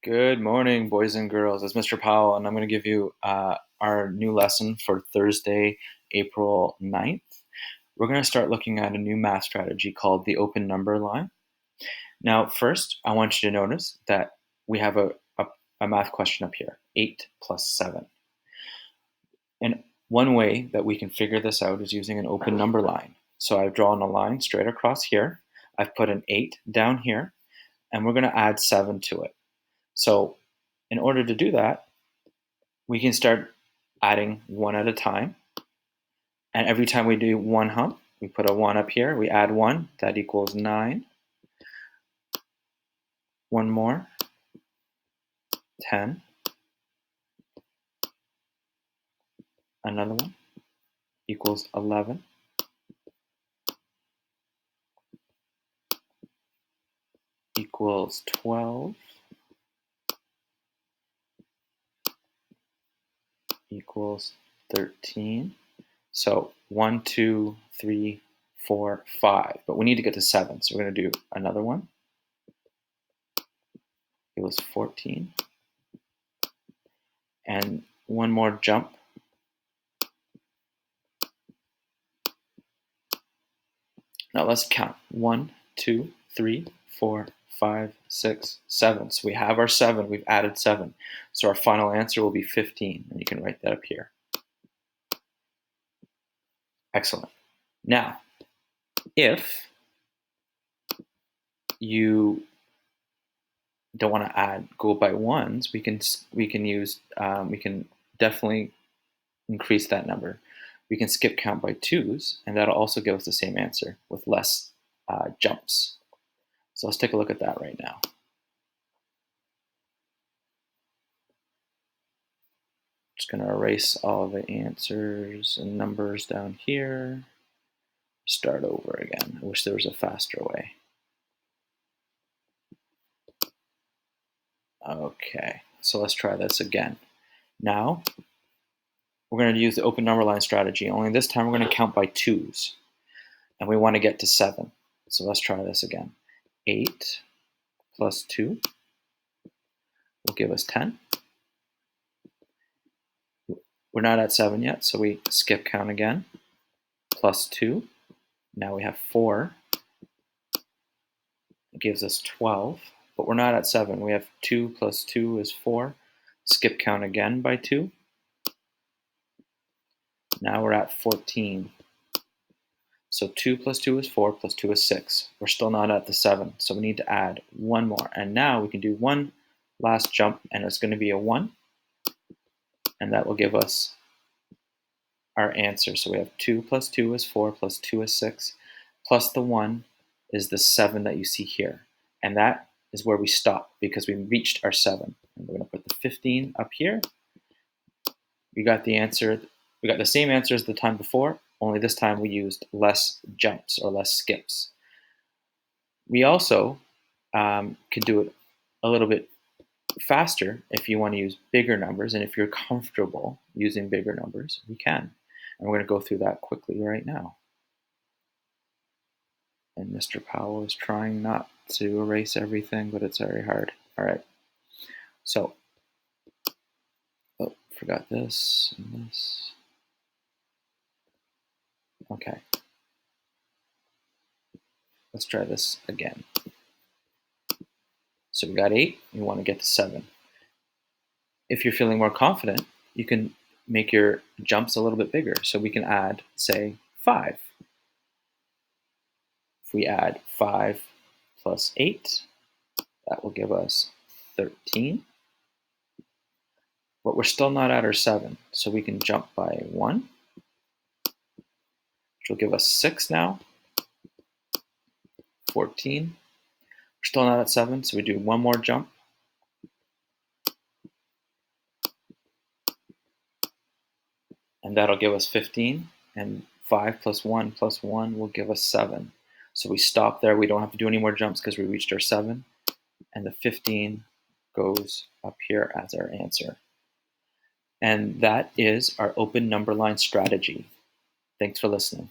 Good morning, boys and girls. It's Mr. Powell, and I'm going to give you our new lesson for Thursday, April 9th. We're going to start looking at a new math strategy called the open number line. Now, first, I want you to notice that we have a math question up here, 8 plus 7. And one way that we can figure this out is using an open number line. So I've drawn a line straight across here. I've put an 8 down here, and we're going to add 7 to it. So in order to do that, we can start adding one at a time. And every time we do one hump, we put a 1 up here, we add 1, that equals 9. One more, 10. Another one equals 11. Equals 12. Equals 13. So 1, 2, 3, 4, 5. But we need to get to 7, so we're going to do another one. It was 14. And one more jump. Now let's count. 1, 2, 3, 4, 5, 6, 7. So we have our 7. We've added 7. So our final answer will be 15. And you can write that up here. Excellent. Now, if you don't want to go by ones, we can definitely increase that number. We can skip count by 2s, and that'll also give us the same answer with less jumps. So let's take a look at that right now. Just going to erase all the answers and numbers down here. Start over again. I wish there was a faster way. Okay, so let's try this again. Now, we're going to use the open number line strategy, only this time we're going to count by 2s. And we want to get to 7. So let's try this again. 8 plus 2 will give us 10. We're not at 7 yet, so we skip count again. Plus 2. Now we have 4. It gives us 12. But we're not at 7. We have 2 plus 2 is 4. Skip count again by 2. Now we're at 14. So 2 plus 2 is 4, plus 2 is 6. We're still not at the 7, so we need to add one more. And now we can do one last jump, and it's going to be a 1. And that will give us our answer. So we have 2 plus 2 is 4, plus 2 is 6, plus the 1 is the 7 that you see here. And that is where we stop because we reached our 7. And we're going to put the 15 up here. We got the answer. We got the same answer as the time before, only this time we used less jumps or less skips. We also could do it a little bit faster if you want to use bigger numbers, and if you're comfortable using bigger numbers, we can. And we're going to go through that quickly right now. And Mr. Powell is trying not to erase everything, but it's very hard. All right. So, oh, forgot this and this. Okay. Let's try this again. So we got 8, we want to get to 7. If you're feeling more confident, you can make your jumps a little bit bigger. So we can add, say, 5. If we add 5 plus 8, that will give us 13. But we're still not at our 7, so we can jump by 1, which will give us 6 now. 14. We're still not at 7, so we do one more jump. And that'll give us 15. And 5 plus 1 will give us 7. So we stop there. We don't have to do any more jumps because we reached our 7. And the 15 goes up here as our answer. And that is our open number line strategy. Thanks for listening.